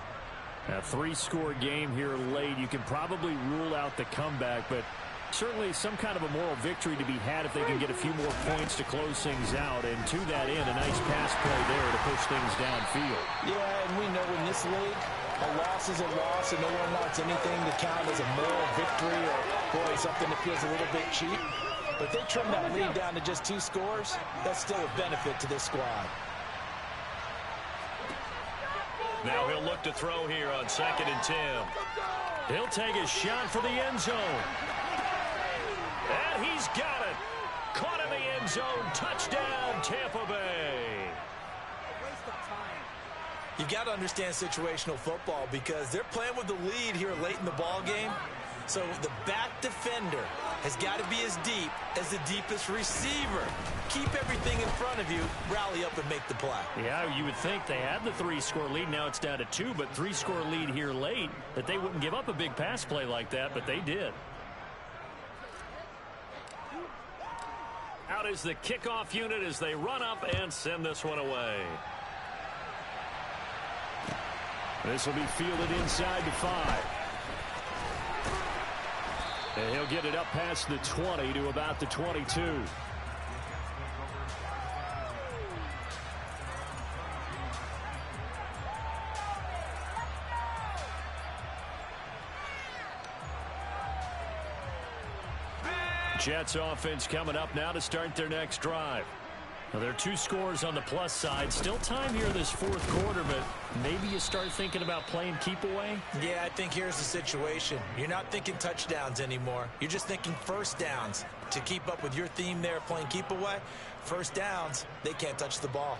A three-score game here late. You can probably rule out the comeback, but certainly some kind of a moral victory to be had if they can get a few more points to close things out. And to that end, a nice pass play there to push things downfield. Yeah, and we know in this league, a loss is a loss, and no one wants anything to count as a moral victory or, boy, something that feels a little bit cheap. But if they trim that lead down to just 2 scores, that's still a benefit to this squad. Now he'll look to throw here on 2nd and 10. He'll take a shot for the end zone. And he's got it. Caught in the end zone. Touchdown, Tampa Bay. You've got to understand situational football because they're playing with the lead here late in the ball game. So the back defender has got to be as deep as the deepest receiver. Keep everything in front of you, rally up and make the play. Yeah, you would think they had the 3-score lead. Now it's down to 2, but 3-score lead here late, that they wouldn't give up a big pass play like that, but they did. Out is the kickoff unit as they run up and send this one away. This will be fielded inside the 5. And he'll get it up past the 20 to about the 22. Jets offense coming up now to start their next drive. Now, there are 2 scores on the plus side. Still time here this fourth quarter, but maybe you start thinking about playing keep away? Yeah, I think here's the situation. You're not thinking touchdowns anymore. You're just thinking first downs. To keep up with your theme there, playing keep away, first downs, they can't touch the ball.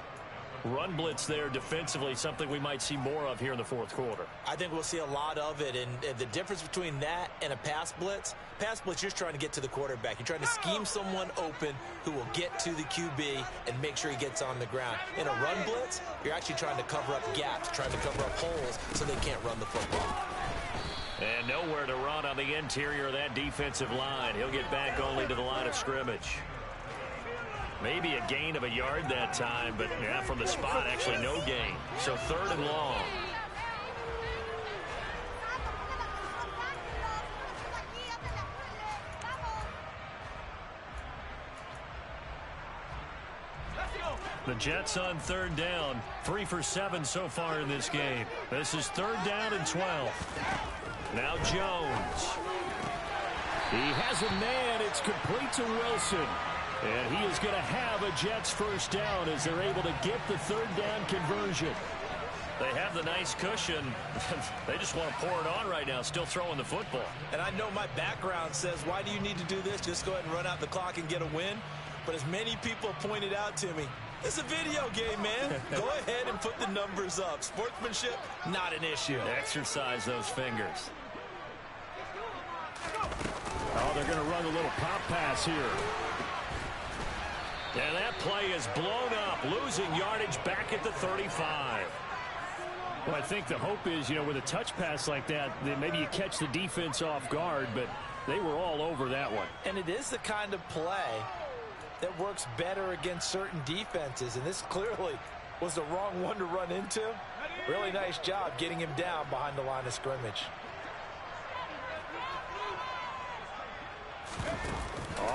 Run blitz there defensively, something we might see more of here in the fourth quarter. I think we'll see a lot of it, and the difference between that and a pass blitz, you're just trying to get to the quarterback. You're trying to scheme someone open who will get to the QB and make sure he gets on the ground. In a run blitz, you're actually trying to cover up gaps, trying to cover up holes so they can't run the football. And nowhere to run on the interior of that defensive line. He'll get back only to the line of scrimmage. Maybe a gain of a yard that time, but yeah, from the spot, actually no gain. So 3rd and long. The Jets on 3rd down. 3 for 7 so far in this game. This is 3rd down and 12. Now Jones. He has a man. It's complete to Wilson. And he is going to have a Jets first down as they're able to get the 3rd down conversion. They have the nice cushion. They just want to pour it on right now, still throwing the football. And I know my background says, why do you need to do this? Just go ahead and run out the clock and get a win. But as many people pointed out to me, it's a video game, man. Go ahead and put the numbers up. Sportsmanship, not an issue. Exercise those fingers. Oh, they're going to run a little pop pass here. And that play is blown up, losing yardage back at the 35. Well, I think the hope is, with a touch pass like that, then maybe you catch the defense off guard, but they were all over that one. And it is the kind of play that works better against certain defenses, and this clearly was the wrong one to run into. Really nice job getting him down behind the line of scrimmage.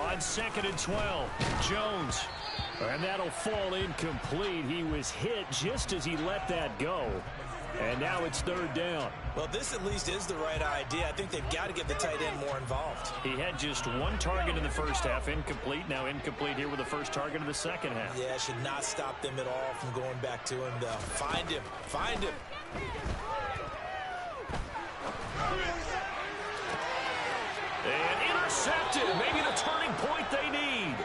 On 2nd and 12, Jones. And that'll fall incomplete. He was hit just as he let that go. And now it's 3rd down. Well, this at least is the right idea. I think they've got to get the tight end more involved. He had just 1 target in the first half, incomplete. Now incomplete here with the first target of the second half. Yeah, it should not stop them at all from going back to him, though. Find him. Find him. And intercepted. Maybe the turning point they need.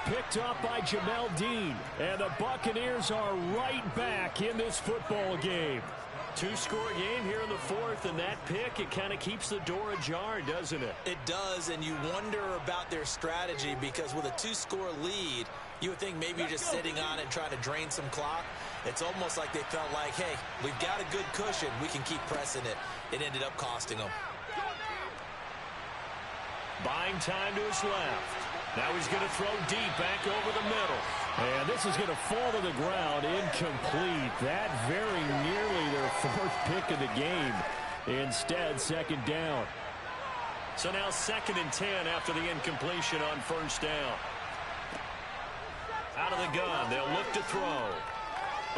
Picked off by Jamel Dean. And the Buccaneers are right back in this football game. Two-score game here in the fourth, and that pick, it kind of keeps the door ajar, doesn't it? It does, and you wonder about their strategy because with a two-score lead, you would think maybe you're just sitting on it and trying to drain some clock. It's almost like they felt like, hey, we've got a good cushion. We can keep pressing it. It ended up costing them. Buying time to his left. Now he's going to throw deep back over the middle. And this is going to fall to the ground incomplete. That very nearly their fourth pick of the game. Instead, second down. So now 2nd and 10 after the incompletion on first down. Out of the gun, they'll look to throw.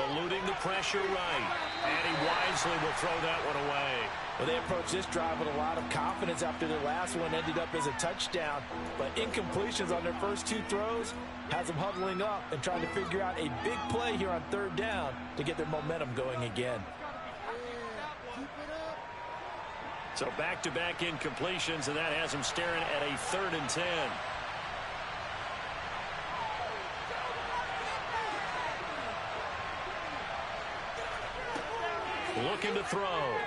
Eluding the pressure right. And he wisely will throw that one away. Well, they approached this drive with a lot of confidence after their last one ended up as a touchdown. But incompletions on their first two throws has them huddling up and trying to figure out a big play here on third down to get their momentum going again. So back-to-back incompletions, and that has them staring at a 3rd and 10. Looking to throw.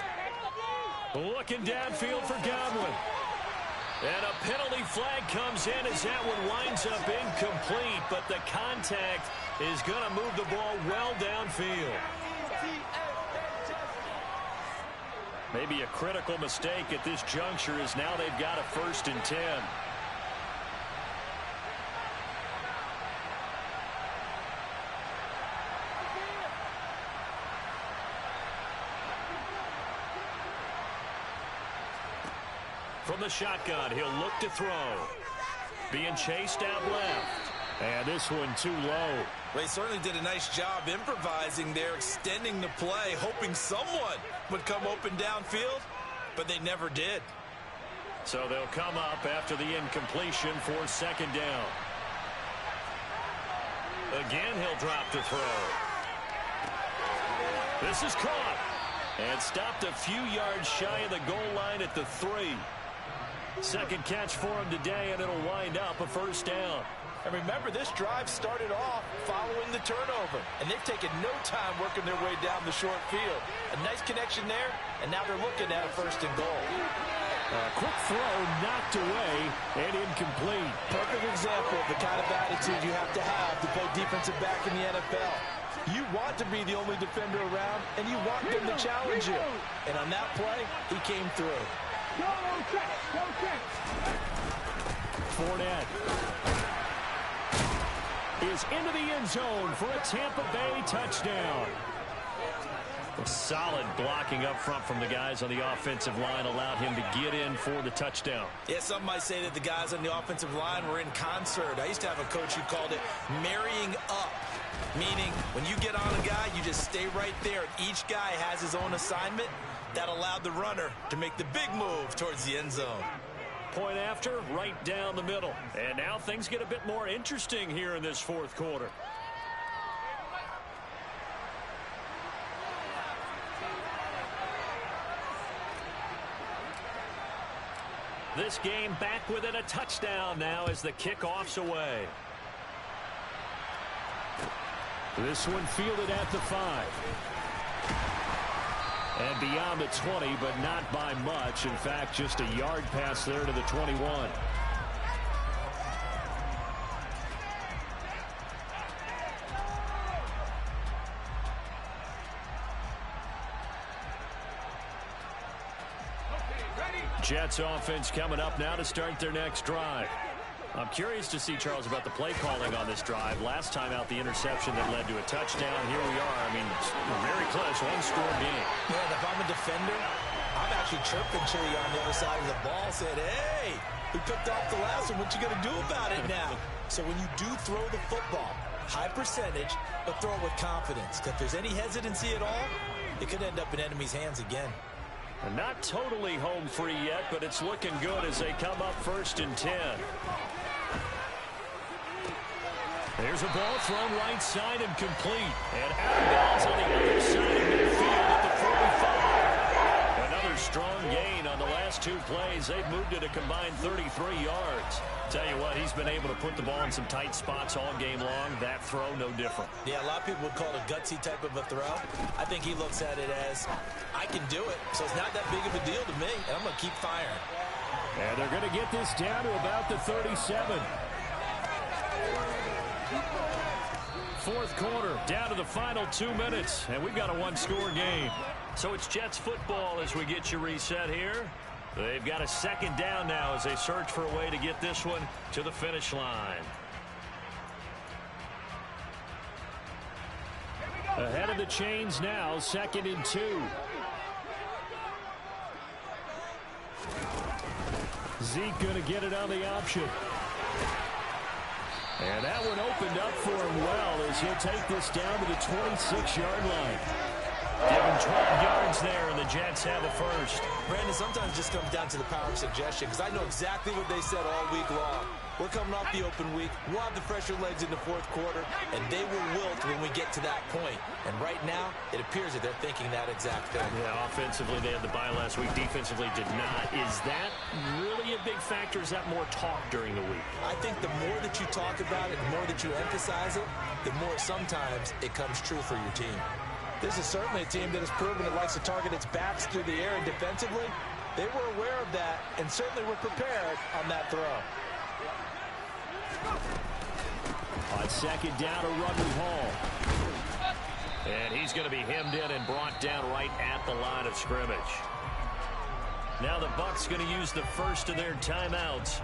Looking downfield for Godwin. And a penalty flag comes in as that one winds up incomplete, but the contact is going to move the ball well downfield. Maybe a critical mistake at this juncture as now they've got a 1st and 10. From the shotgun, he'll look to throw. Being chased out left. And this one too low. They certainly did a nice job improvising there, extending the play, hoping someone would come open downfield, but they never did. So they'll come up after the incompletion for 2nd down. Again, he'll drop to throw. This is caught. And stopped a few yards shy of the goal line at the 3. Second catch for him today, and it'll wind up a 1st down. And remember, this drive started off following the turnover, and they've taken no time working their way down the short field. A nice connection there, and now they're looking at a 1st and goal. A quick throw knocked away and incomplete. Perfect example of the kind of attitude you have to play defensive back in the NFL. You want to be the only defender around, and you want them to challenge you. And on that play, he came through. Fournette is into the end zone for a Tampa Bay touchdown. Solid blocking up front from the guys on the offensive line allowed him to get in for the touchdown. Yeah, some might say that the guys on the offensive line were in concert. I used to have a coach who called it marrying up, meaning when you get on a guy, you just stay right there. Each guy has his own assignment. That allowed the runner to make the big move towards the end zone. Point after, right down the middle. And now things get a bit more interesting here in this 4th quarter. This game back within a touchdown now as the kickoff's away. This one fielded at the 5. And beyond the 20, but not by much. In fact, just a yard pass there to the 21. Jets offense coming up now to start their next drive. I'm curious to see, Charles, about the play calling on this drive. Last time out, the interception that led to a touchdown. Here we are. I mean, very close, one-score game. Yeah, and if I'm a defender, I'm actually chirping to you on the other side of the ball, said, hey, we picked off the last one. What you going to do about it now? So when you do throw the football, high percentage, but throw it with confidence. If there's any hesitancy at all, it could end up in enemy's hands again. And not totally home free yet, but it's looking good as they come up 1st and 10. There's a ball thrown right side and complete. And out of bounds on the other side of midfield at the 45. Another strong gain on the last 2 plays. They've moved it a combined 33 yards. Tell you what, he's been able to put the ball in some tight spots all game long. That throw, no different. Yeah, a lot of people would call it a gutsy type of a throw. I think he looks at it as, I can do it, so it's not that big of a deal to me, and I'm going to keep firing. And they're going to get this down to about the 37. Fourth quarter, down to the final 2 minutes, and we've got a one-score game. So it's Jets football as we get you reset here. They've got a second down now as they search for a way to get this one to the finish line. Ahead of the chains now, 2nd and 2. Zeke going to get it on the option. And that one opened up for him well as he'll take this down to the 26-yard line. Give him 12 yards there, and the Jets have a first. Brandon, sometimes it just comes down to the power of suggestion, because I know exactly what they said all week long. We're coming off the open week. We'll have the fresher legs in the fourth quarter, and they will wilt when we get to that point. And right now, it appears that they're thinking that exact thing. Yeah, offensively, they had the bye last week. Defensively, did not. Is that really a big factor? Is that more talk during the week? I think the more that you talk about it, the more that you emphasize it, the more sometimes it comes true for your team. This is certainly a team that has proven it likes to target its backs through the air, and defensively, they were aware of that and certainly were prepared on that throw. On second down, a run with Hall. And he's going to be hemmed in and brought down right at the line of scrimmage. Now the Bucs going to use the first of their timeouts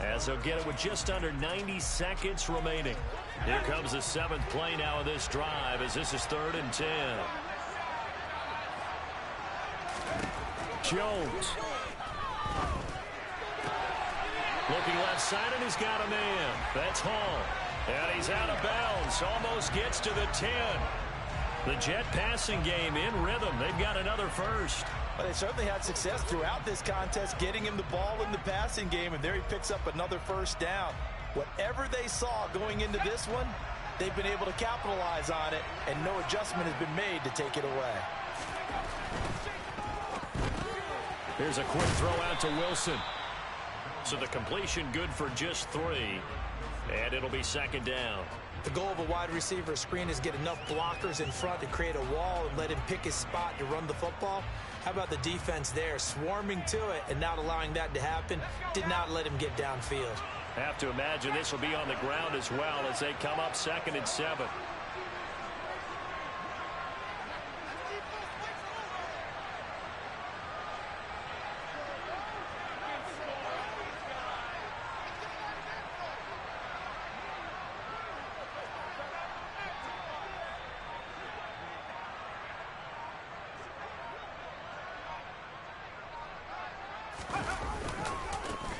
as they'll get it with just under 90 seconds remaining. Here comes the 7th play now of this drive as this is 3rd and 10. Jones. Looking left side, and he's got a man. That's Hall. And he's out of bounds. Almost gets to the 10. The Jet passing game in rhythm. They've got another first. Well, they certainly had success throughout this contest getting him the ball in the passing game, and there he picks up another first down. Whatever they saw going into this one, they've been able to capitalize on it, and no adjustment has been made to take it away. Here's a quick throw out to Wilson. So the completion good for just 3, and it'll be 2nd down. The goal of a wide receiver screen is get enough blockers in front to create a wall and let him pick his spot to run the football. How about the defense there, swarming to it and not allowing that to happen? Did not let him get downfield. Have to imagine this will be on the ground as well as they come up 2nd and 7.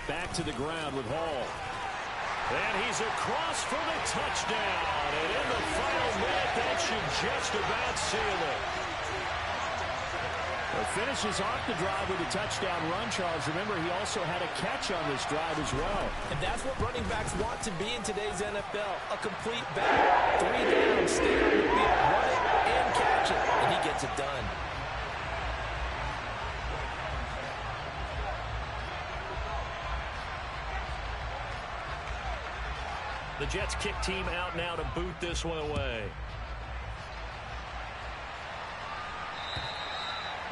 Back to the ground with Hall. And he's across for the touchdown. And in the final minute, that should just about seal it. Finishes off the drive with a touchdown run, Charles. Remember, he also had a catch on this drive as well. And that's what running backs want to be in today's NFL. A complete back. 3 down, stay on the field, run it, and catch it. And he gets it done. The Jets kick team out now to boot this one away.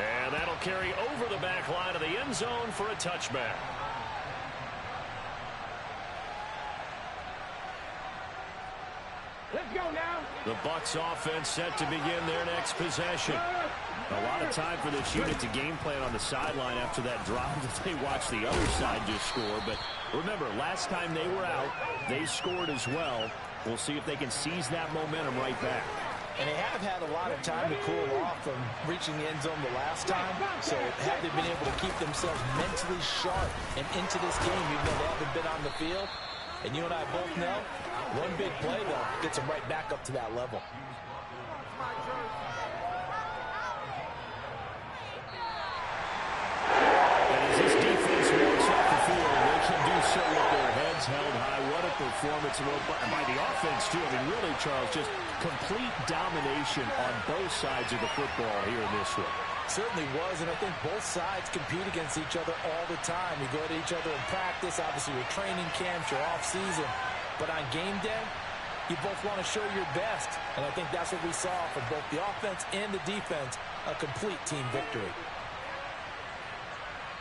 And that'll carry over the back line of the end zone for a touchback. Let's go now. The Bucs offense set to begin their next possession. A lot of time for this unit to game plan on the sideline after that drive that they watched the other side just score. But remember, last time they were out, they scored as well. We'll see if they can seize that momentum right back. And they have had a lot of time to cool off from reaching the end zone the last time. So have they been able to keep themselves mentally sharp and into this game, even though they haven't been on the field? And you and I both know, one big play, though, gets them right back up to that level. And as this defense walks off the field, they can do so with their heads held high. What a performance by the offense, too. I mean, really, Charles, just complete domination on both sides of the football here in this one. Certainly was, and I think both sides compete against each other all the time. You go to each other in practice, obviously your training camps, your off-season. But on game day, you both want to show your best. And I think that's what we saw from both the offense and the defense, a complete team victory.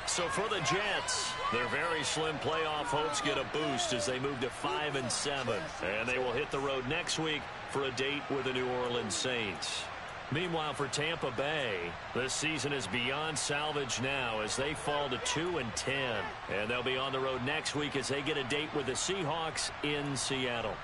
So for the Jets, their very slim playoff hopes get a boost as they move to 5-7. And they will hit the road next week for a date with the New Orleans Saints. Meanwhile, for Tampa Bay, this season is beyond salvage now as they fall to 2-10. And they'll be on the road next week as they get a date with the Seahawks in Seattle.